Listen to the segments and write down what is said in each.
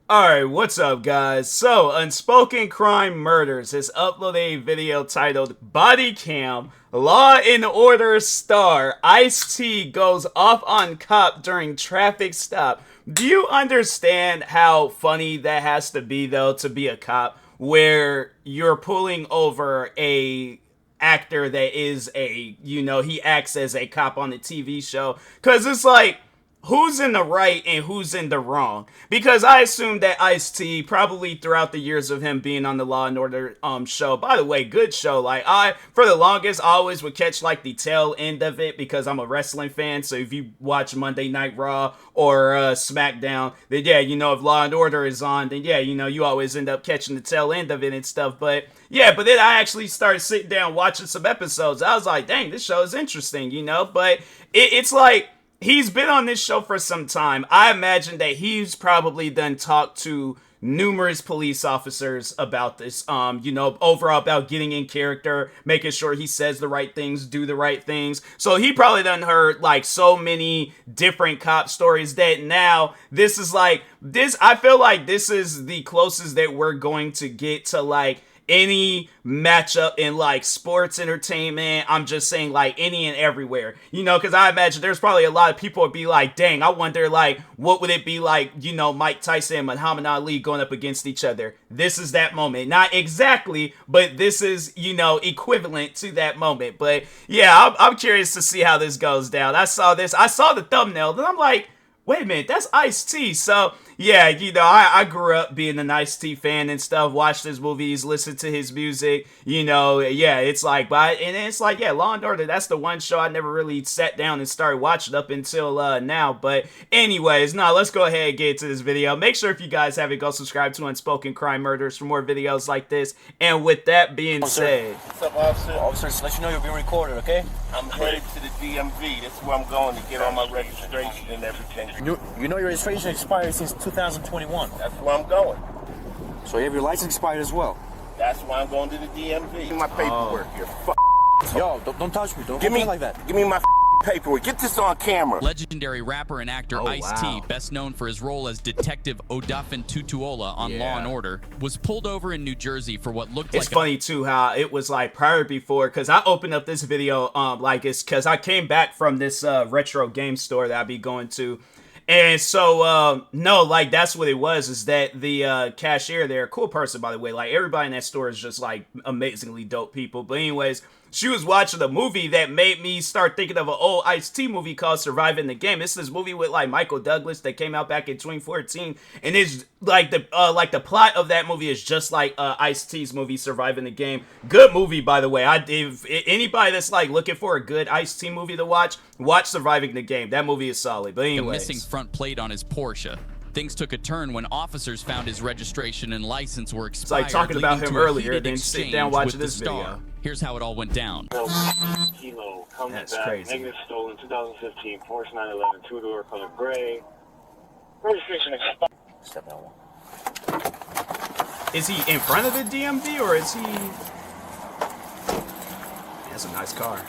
Alright, what's up, guys? So, Unspoken Crime Murders has uploaded a video titled Bodycam, Law and Order Star, Ice-T goes off on cop during traffic stop. Do you understand how funny that has to be, though, to be a cop, where you're pulling over a actor that is he acts as a cop on a TV show? Because it's like, who's in the right and who's in the wrong? Because I assume that Ice-T, probably throughout the years of him being on the Law and Order show, by the way, good show. Like, for the longest, I always would catch like the tail end of it because I'm a wrestling fan. So if you watch Monday Night Raw or SmackDown, then yeah, if Law and Order is on, then yeah, you always end up catching the tail end of it and stuff. But yeah, but then I actually started sitting down watching some episodes. I was like, dang, this show is interesting, but it's like, he's been on this show for some time. I imagine that he's probably done talked to numerous police officers about this, overall about getting in character, making sure he says the right things, do the right things. So he probably done heard like so many different cop stories that now this is like, I feel like this is the closest that we're going to get to like any matchup in like sports entertainment. I'm just saying like any and everywhere, because I imagine there's probably a lot of people would be like, dang, I wonder like what would it be like, Mike Tyson and Muhammad Ali going up against each other. This is that moment. Not exactly, but this is, equivalent to that moment. But yeah, I'm curious to see how this goes down. I saw the thumbnail, and I'm like, wait a minute, that's Ice-T. So, yeah, I grew up being an Ice-T fan and stuff, watched his movies, listened to his music, yeah, it's like, yeah, Law and Order, that's the one show I never really sat down and started watching up until now. But anyways, let's go ahead and get into this video. Make sure if you guys haven't, go subscribe to Unspoken Crime Murders for more videos like this. And with that being said... What's up, officer? Officer, just let you know you're being recorded, okay? I'm headed to the DMV. That's where I'm going to get all my registration and everything. You know your registration expired since 2021. That's where I'm going. So you have your license expired as well? That's why I'm going to the DMV. Give me my paperwork here. Yo, don't touch me. Don't give me like that. Give me my paperwork. Get this on camera. Legendary rapper and actor Ice-T, best known for his role as Detective Odafin Tutuola on Law and Order, was pulled over in New Jersey for what looked like... It's funny, too, how it was, like, prior before, because I opened up this video, it's because I came back from this retro game store that I be going to, and so, no, like, that's what it was, is that the cashier there, cool person, by the way, like, everybody in that store is just, like, amazingly dope people, but anyways... She was watching a movie that made me start thinking of an old Ice-T movie called Surviving the Game. It's this movie with like Michael Douglas that came out back in 2014, and it's like the plot of that movie is just like Ice-T's movie Surviving the Game. Good movie, by the way. If anybody that's like looking for a good Ice-T movie to watch Surviving the Game. That movie is solid. But anyways, the missing front plate on his Porsche. Things took a turn when officers found his registration and license were expired. It's like talking about him earlier, then sit down watching this video. Here's how it all went down. Kilo comes That's back, crazy. negative stolen, 2015 Porsche 911, two-door, color gray. Registration expired. Step down one. Is he in front of the DMV or is he... That's a nice car.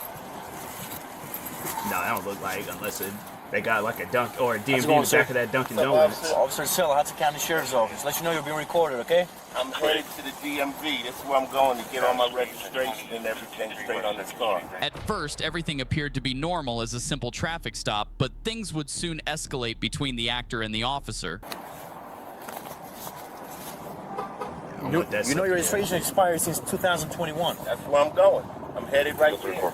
No, that don't look like, unless they got like a dunk or a DMV in the back of that Dunkin' Donuts. Officer Sill, Hudson County Sheriff's Office. Let you know you're being recorded, okay? I'm headed to the DMV. That's where I'm going to get all my registration and everything straight on this car. At first, everything appeared to be normal as a simple traffic stop, but things would soon escalate between the actor and the officer. You know your registration expired since 2021. That's where I'm going. I'm headed right there.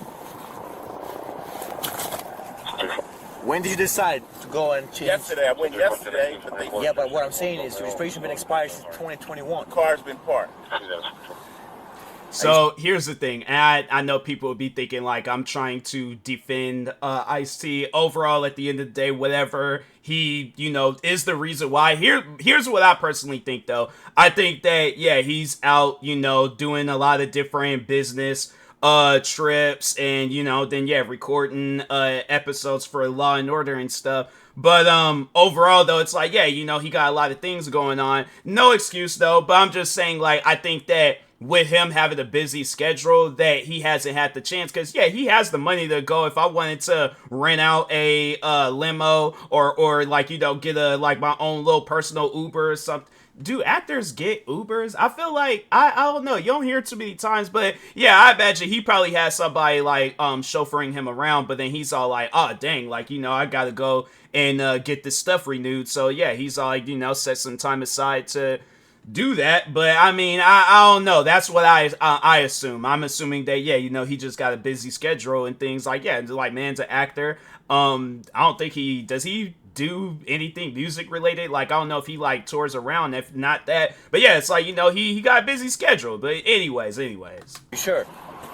When did you decide to go and change? Yesterday. I went yesterday, but they... Yeah, but what I'm saying is your registration been expired since 2021. The car's been parked. So here's the thing, and I know people will be thinking like I'm trying to defend Ice-T. Overall, at the end of the day, whatever he, is the reason why. Here's what I personally think, though. I think that, yeah, he's out, doing a lot of different business trips and, then, yeah, recording episodes for Law and Order and stuff. But overall, though, it's like, yeah, he got a lot of things going on. No excuse, though, but I'm just saying, like, I think that with him having a busy schedule that he hasn't had the chance, because yeah, he has the money to go. If I wanted to rent out a limo or like, you know, get a like my own little personal Uber or something. Do actors get Ubers? I feel like I don't know, you don't hear too many times, but yeah, I imagine he probably has somebody like chauffeuring him around, but then he's all like, oh dang, like, you know, I gotta go and get this stuff renewed. So yeah, he's all like, you know, set some time aside to do that. But I mean, I don't know. That's what I assume. I'm assuming that yeah, you know, he just got a busy schedule and things like, yeah, like man's an actor. I don't think he do anything music related. Like, I don't know if he like tours around, if not that. But yeah, it's like, you know, he got a busy schedule. But anyways. You sure?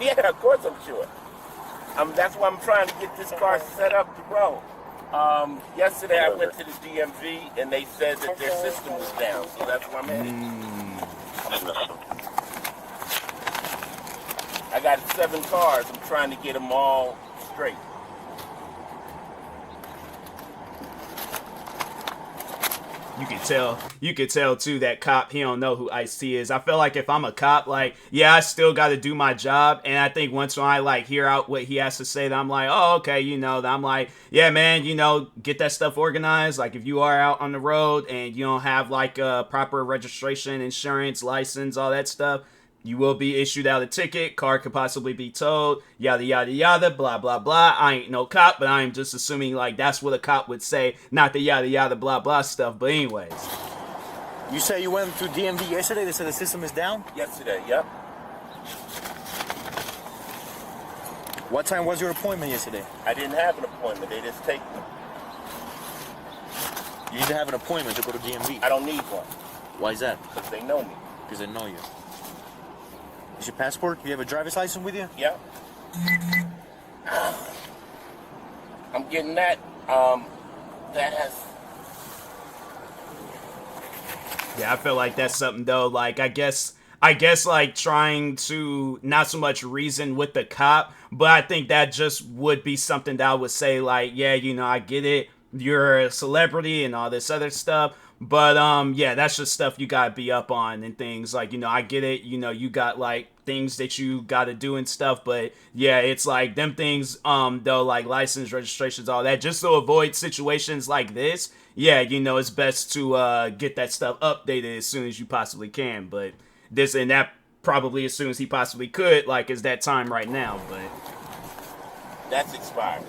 Yeah, of course I'm sure. That's why I'm trying to get this car set up to roll. Yesterday I went to the DMV and they said that their system was down, so that's where I'm headed. I got 7 cars. I'm trying to get them all straight. You could tell too that cop, he don't know who Ice-T is. I feel like if I'm a cop, like, yeah, I still got to do my job, and I think once when I like hear out what he has to say, that I'm like, oh, okay, you know, that I'm like, yeah, man, you know, get that stuff organized. Like, if you are out on the road and you don't have like a proper registration, insurance, license, all that stuff, you will be issued out a ticket. Car could possibly be towed. Yada, yada, yada, blah, blah, blah. I ain't no cop, but I'm just assuming, like, that's what a cop would say. Not the yada, yada, blah, blah stuff. But anyways. You say you went to DMV yesterday? They said the system is down? Yesterday, yep. What time was your appointment yesterday? I didn't have an appointment. They just take me. You need to have an appointment to go to DMV. I don't need one. Why is that? Because they know me. Because they know you. Is your passport? Do you have a driver's license with you? Yeah. I'm getting that. That has. Yeah, I feel like that's something though. Like, I guess like trying to not so much reason with the cop, but I think that just would be something that I would say like, yeah, you know, I get it. You're a celebrity and all this other stuff. But, yeah, that's just stuff you gotta be up on and things. Like, you know, I get it. You know, you got, like, things that you gotta do and stuff. But, yeah, it's like them things, though, like license, registrations, all that. Just to avoid situations like this, yeah, you know, it's best to get that stuff updated as soon as you possibly can. But this and that probably as soon as he possibly could, like, is that time right now. But that's expired.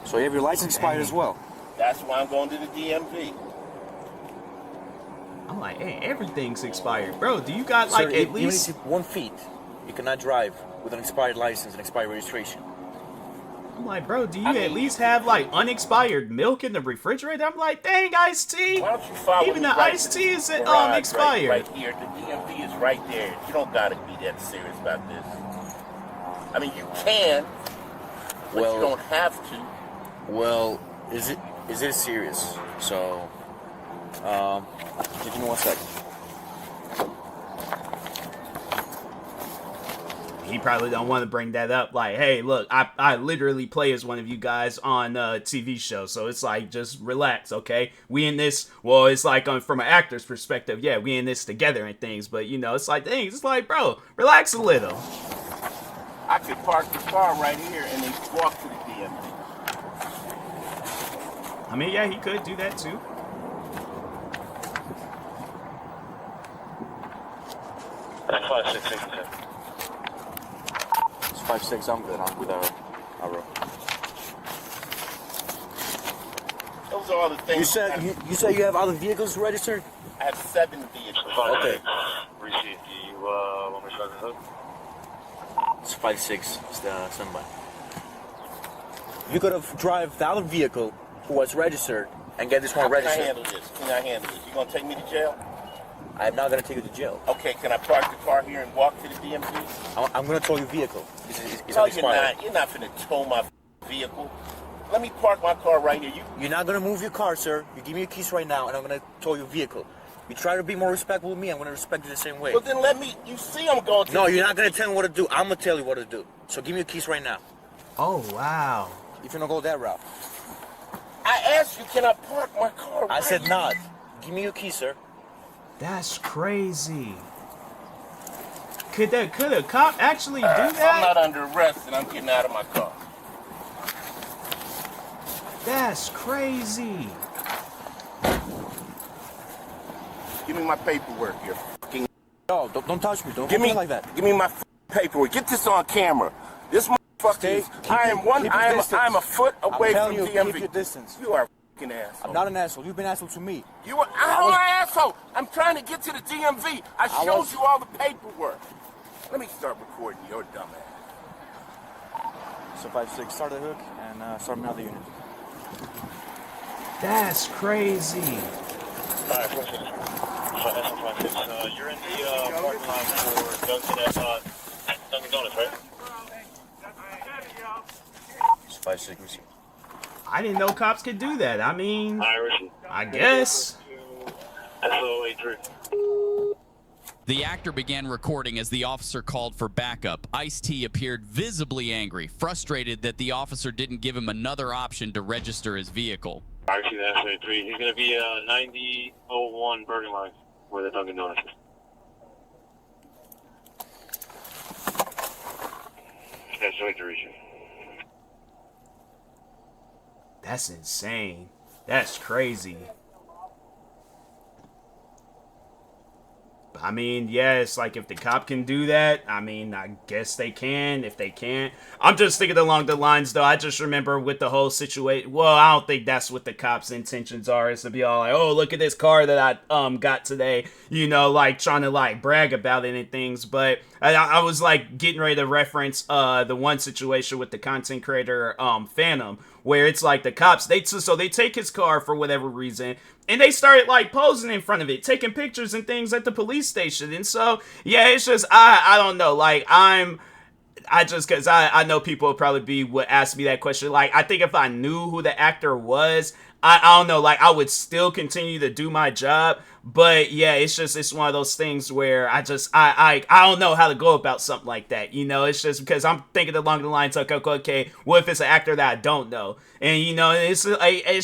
So you have your license expired as well? That's why I'm going to the DMV. I'm like, hey, everything's expired. Bro, do you got, like, at least... Even if 1 feet, you cannot drive with an expired license and expired registration. I'm like, bro, do you at least have, like, unexpired milk in the refrigerator? I'm like, dang, iced tea. Why don't you follow even the right iced tea is expired. Right here. The DMV is right there. You don't got to be that serious about this. I mean, you can, but you don't have to. Well, is it serious? So... give me 1 second. He probably don't want to bring that up. Like, hey, look, I literally play as one of you guys on a TV show, so it's like, just relax, okay? We in this, well, it's like from an actor's perspective, yeah, we in this together and things, but you know, it's like things. It's like, bro, relax a little. I could park the car right here and then walk to the DMV. I mean, yeah, he could do that too. That's 566. It's 5-6. I'm good. I'm with our. Those are all the things. You say you have other vehicles registered? I have 7 vehicles. Okay. Receipt. Do you want me to start the hook? It's 5-6. It's the somebody. You could have drive the other vehicle who was registered and get this one registered. Can I handle this? You gonna take me to jail? I'm not gonna take you to jail. Okay, can I park the car here and walk to the DMV? I'm gonna tow your vehicle. No, you're not. You're not finna tow my vehicle. Let me park my car right here. You're not gonna move your car, sir. You give me your keys right now, and I'm gonna tow your vehicle. You try to be more respectful with me, I'm gonna respect you the same way. Well, then let me. You see, I'm going to. No, you're not gonna tell me what to do. I'm gonna tell you what to do. So give me your keys right now. Oh wow. If you're gonna go that route. I asked you, can I park my car? I said not. Give me your keys, sir. That's crazy. could a cop actually do I'm that? not under arrest, and I'm getting out of my car. That's crazy. Give me my paperwork, you fucking. No, don't touch me. Don't Give me like that. Give me my paperwork. Get this on camera. This motherfucker. I'm a foot away from DMV. Keep your distance. You are a fucking asshole. I'm not an asshole. You've been an asshole to me. You are. I'm an asshole. I'm trying to get to the DMV. I showed you all the paperwork. Let me start recording your dumb ass. So 5-6, start the hook and start me out of the unit. That's crazy. Alright, 5-6. You're in the parking lot for Dunkin' Donuts, right? It's 5-6, receive. I didn't know cops could do that. I mean, Irish. I guess. SO83. The actor began recording as the officer called for backup. Ice-T appeared visibly angry, frustrated that the officer didn't give him another option to register his vehicle. I see the SO83. He's going to be 9001 Bergen Line, where the Dunkin' Donuts is. SO83. That's insane. That's crazy. I mean, yeah, it's like if the cop can do that, I mean, I guess they can. If they can't, I'm just thinking along the lines, though. I just remember with the whole situation. Well, I don't think that's what the cops' intentions are. Is to be all like, "Oh, look at this car that I got today," you know, like trying to like brag about it and things. But I was like getting ready to reference the one situation with the content creator Phantom, where it's like the cops they take his car for whatever reason. And they started, like, posing in front of it, taking pictures and things at the police station. And so, yeah, it's just, I don't know. Like, because I know people would probably would ask me that question. Like, I think if I knew who the actor was, I don't know, like, I would still continue to do my job. But, yeah, it's one of those things where I don't know how to go about something like that. You know, it's just because I'm thinking along the lines like, okay, what if it's an actor that I don't know? And, you know, it's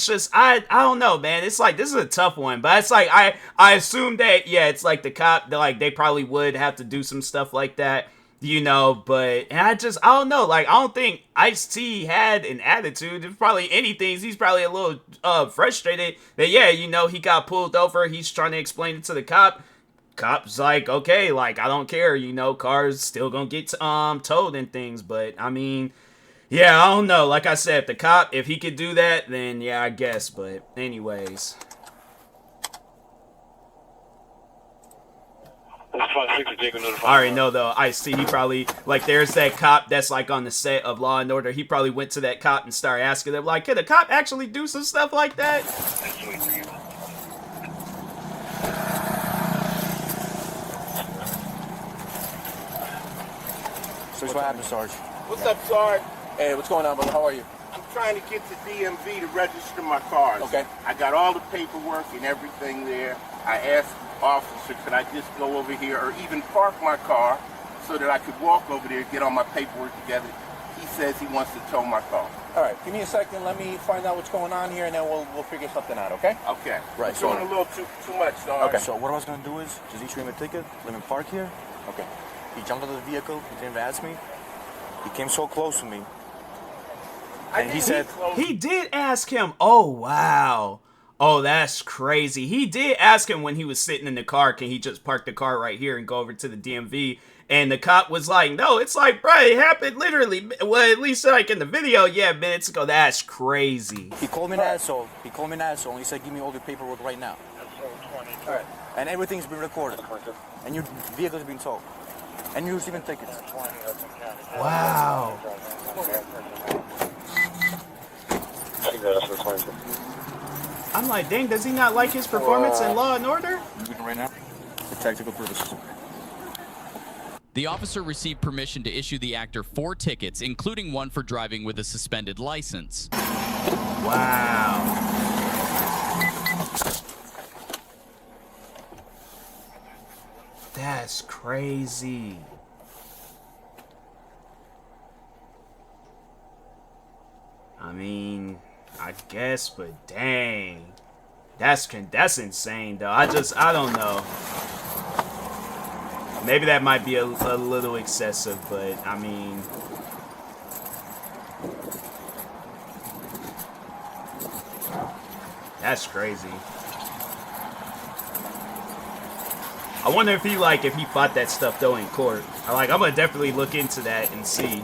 just, I don't know, man. It's like, this is a tough one. But it's like, I assume that, yeah, it's like the cop, like, they probably would have to do some stuff like that. You know, but I don't know. Like, I don't think Ice-T had an attitude. If probably anything, he's probably a little frustrated that, yeah, you know, he got pulled over. He's trying to explain it to the cop. Cop's like, okay, like, I don't care. You know, cars still gonna get towed and things. But, I mean, yeah, I don't know. Like I said, if he could do that, then, yeah, I guess. But, anyways. I already know, though, Ice-T, he probably, like, there's that cop that's, like, on the set of Law & Order. He probably went to that cop and started asking them, like, could a cop actually do some stuff like that? So what happened, Sarge? What's up, Sarge? Hey, what's going on, brother? How are you? I'm trying to get to DMV to register my cars. Okay. I got all the paperwork and everything there. I asked the officer, could I just go over here or even park my car so that I could walk over there and get all my paperwork together. He says he wants to tow my car. All right, give me a second. Let me find out what's going on here, and then we'll figure something out, okay? Okay. Right. I'm doing a little too much, Sarge. Okay. So what I was going to do is just issue him a ticket, let him park here. Okay. He jumped out of the vehicle. He didn't even ask me. He came so close to me. And he said... He did ask him. Oh, wow. Oh, that's crazy. He did ask him when he was sitting in the car, can he just park the car right here and go over to the DMV? And the cop was like, no, it's like, bro, it happened literally, well, at least like in the video, yeah, minutes ago. That's crazy. He called me an asshole. He called me an asshole, and he said, give me all your paperwork right now. All right. And everything's been recorded. And your vehicle's been towed. And you're receiving tickets. Wow. I'm like, dang, does he not like his performance in Law & Order? Right now, for tactical purposes. The officer received permission to issue the actor 4 tickets, including one for driving with a suspended license. Wow. That's crazy. I mean, I guess, but dang. That's insane, though. I don't know. Maybe that might be a little excessive, but I mean... That's crazy. I wonder if he fought that stuff though in court. I'm gonna definitely look into that and see.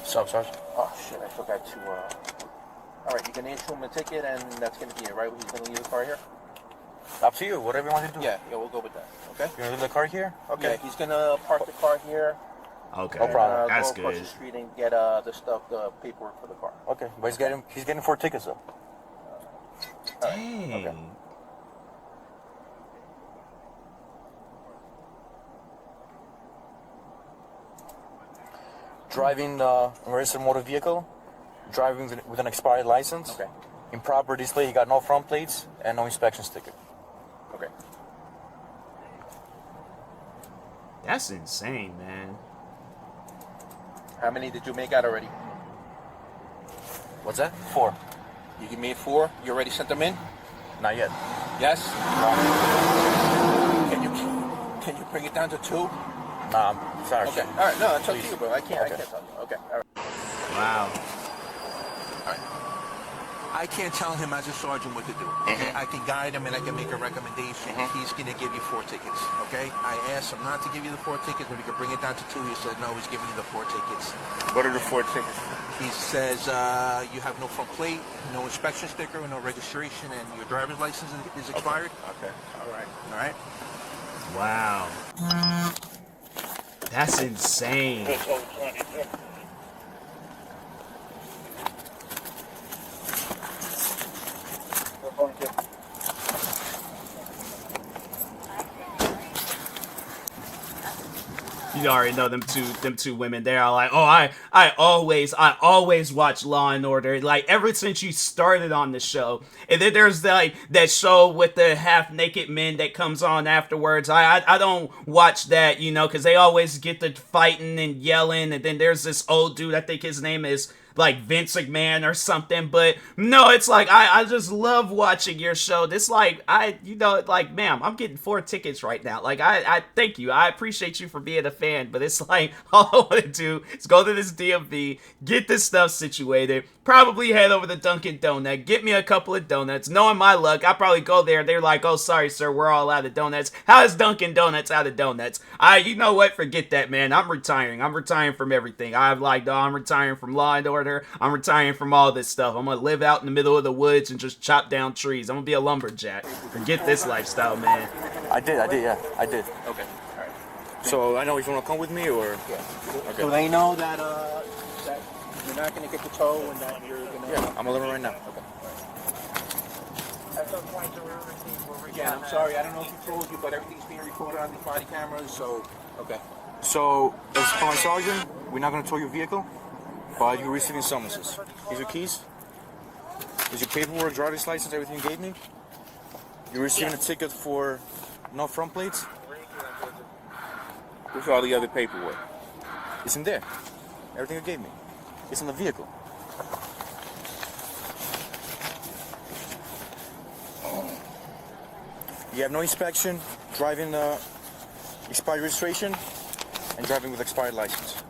What's up, Sarge? Oh shit, I forgot to, Alright, you can issue him a ticket and that's gonna be it, right? He's gonna leave the car here? Up to you, whatever you want to do. Yeah, we'll go with that, okay? You want to leave the car here? Okay. Yeah, he's gonna park the car here. Okay, no problem. That's go across good. the street and get the paperwork for the car. Okay, but he's getting 4 tickets though. Dang. Okay. Driving a registered motor vehicle, driving with an expired license. Okay. Improper display, he got no front plates and no inspection sticker. Okay. That's insane, man. How many did you make out already? What's that? 4. You made 4? You already sent them in? Not yet. Yes? Can you bring it down to 2? Nah, I'm sorry. Okay. Alright, no, it's up to Please. you, bro. I can't Okay. tell you. Okay, alright. Wow. I can't tell him as a sergeant what to do. Okay? I can guide him and I can make a recommendation. He's going to give you 4 tickets. Okay? I asked him not to give you the 4 tickets, but he could bring it down to 2. He said, no, he's giving you the 4 tickets. What are the 4 tickets? He says you have no front plate, no inspection sticker, no registration, and your driver's license is expired. Okay. All right. All right. Wow. That's insane. You already know them two women. They are like, oh, I always watch Law and Order. Like ever since you started on the show. And then there's like that show with the half naked men that comes on afterwards. I don't watch that, you know, because they always get the fighting and yelling. And then there's this old dude. I think his name is like Vince McMahon or something, but no, it's like I just love watching your show. This like ma'am, I'm getting 4 tickets right now. Like I thank you. I appreciate you for being a fan, but it's like all I want to do is go to this DMV, get this stuff situated, probably head over to Dunkin' Donut, get me a couple of donuts. Knowing my luck, I'll probably go there. They're like, oh, sorry, sir, we're all out of donuts. How is Dunkin' Donuts out of donuts? You know what? Forget that, man. I'm retiring. I'm retiring from everything. I'm retiring from Law and Order. I'm retiring from all this stuff. I'm gonna live out in the middle of the woods and just chop down trees. I'm gonna be a lumberjack. Forget this lifestyle, man. I did, yeah, I did. Okay. All right. So I know if you want to come with me or... Yeah. Okay. So they know that that you're not going to get the tow and that you're going to... Yeah, I'm a little right now. Okay. Yeah, I'm sorry. I don't know if he told you, but everything's being recorded on the body cameras, so... Okay. So, as for my sergeant, we're not going to tow your vehicle, but you're receiving summonses. Here's your keys. Here's your paperwork, driver's license, everything you gave me. You're receiving a ticket for no front plates. Where's all the other paperwork? It's in there. Everything you gave me. It's in the vehicle. You have no inspection, driving expired registration, and driving with expired license.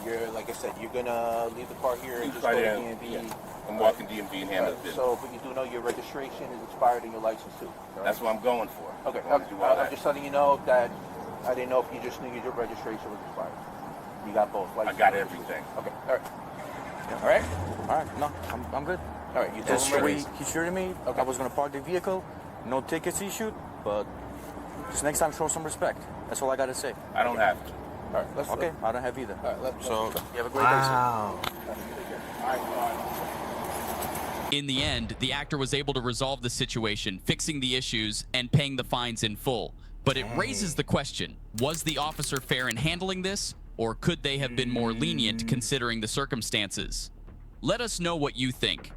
You're, like I said, you're going to leave the car here and just go Right to there. DMV. I'm walking DMV and handle business. So, but you do know your registration is expired and your license too. Right? That's what I'm going for. Okay. I want to do all I'm that. just letting you know that I didn't know if you just knew your registration was expired. You got both. I got everything. Okay. All right. All right. All right, no, I'm good. All right. You told Just him the already. way he assured me, I was going to park the vehicle, no tickets issued, but just next time show some respect. That's all I got to say. I don't have to. All right. Let's Okay, I don't have either. All right. Let's So, you have a great Wow. In the end, the actor was able to resolve the situation, fixing the issues and paying the fines in full. But it raises the question, was the officer fair in handling this, or could they have been more lenient considering the circumstances? Let us know what you think.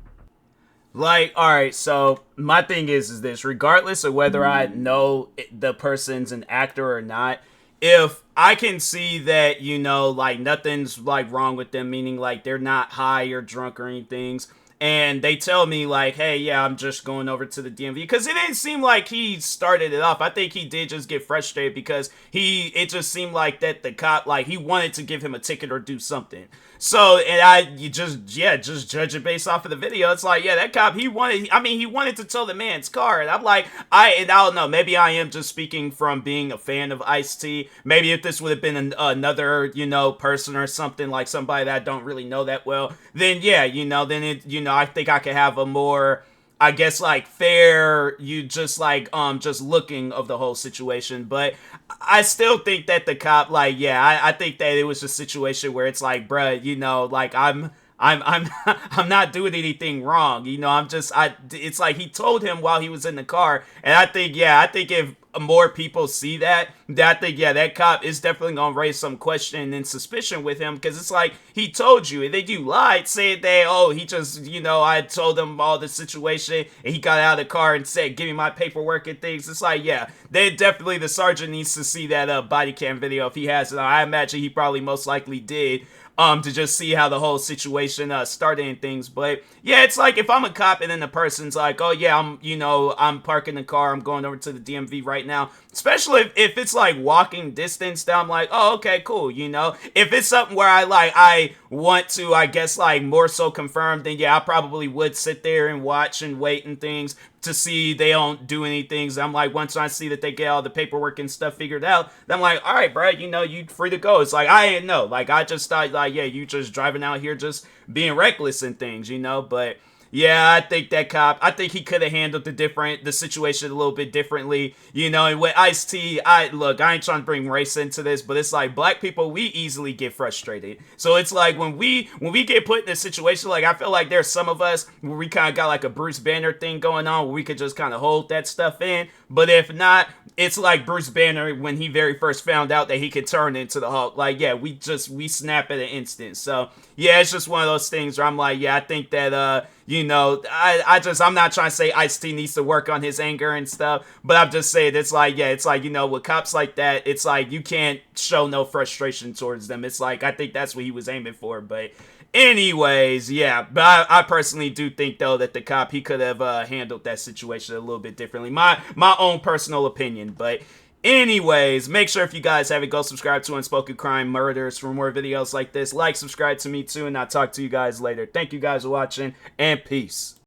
Like, all right, so my thing is this: regardless of whether I know the person's an actor or not, if I can see that, you know, like nothing's like wrong with them, meaning like they're not high or drunk or anything, and they tell me like, hey, yeah, I'm just going over to the DMV, because it didn't seem like he started it off. I think he did just get frustrated because it just seemed like that the cop, like, he wanted to give him a ticket or do something. So, and you just judge it based off of the video. It's like, yeah, that cop, he wanted to tow the man's car. And I'm like, I don't know, maybe I am just speaking from being a fan of Ice-T. Maybe if this would have been another, you know, person or something, like somebody that I don't really know that well, then yeah, you know, then it, you know, I think I could have a more, I guess, like, fair, you just like just looking of the whole situation. But I still think that the cop, like, yeah, I think that it was a situation where it's like, bruh, you know, like, I'm not doing anything wrong, you know. It's like he told him while he was in the car, and I think if more people see that, I think, yeah, that cop is definitely gonna raise some question and suspicion with him, because it's like, he told you, and then you lied, saying that, oh, he just, you know, I told him all the situation, and he got out of the car and said, give me my paperwork and things. It's like, yeah, the sergeant needs to see that body cam video if he has it. I imagine he probably most likely did, to just see how the whole situation started and things. But yeah, it's like, if I'm a cop and then the person's like, oh yeah, I'm parking the car, I'm going over to the DMV right now, especially if it's like walking distance, then I'm like, oh, okay, cool, you know. If it's something where I want to, I guess, like, more so confirm, then yeah, I probably would sit there and watch and wait and things to see they don't do anything. So I'm like, once I see that they get all the paperwork and stuff figured out, then I'm like, all right, bro, you know, you free to go. It's like, I didn't know. Like, I just thought, like, yeah, you just driving out here just being reckless and things, you know. But yeah, I think that cop, I think he could have handled the situation a little bit differently, you know. And with Ice-T, I ain't trying to bring race into this, but it's like, black people, we easily get frustrated. So it's like, when we get put in a situation, like, I feel like there's some of us where we kind of got like a Bruce Banner thing going on, where we could just kind of hold that stuff in. But if not, it's like Bruce Banner when he very first found out that he could turn into the Hulk. Like, yeah, we snap at an instant. So yeah, it's just one of those things where I'm like, yeah, I think that you know, I'm not trying to say Ice-T needs to work on his anger and stuff, but I'm just saying, it's like, yeah, it's like, you know, with cops like that, it's like, you can't show no frustration towards them. It's like, I think that's what he was aiming for. But anyways, yeah, but I personally do think, though, that the cop, he could have handled that situation a little bit differently. My own personal opinion. But anyways, make sure, if you guys haven't, go subscribe to Unspoken Crime Murders for more videos like this. Like, subscribe to me too, and I'll talk to you guys later. Thank you guys for watching, and peace.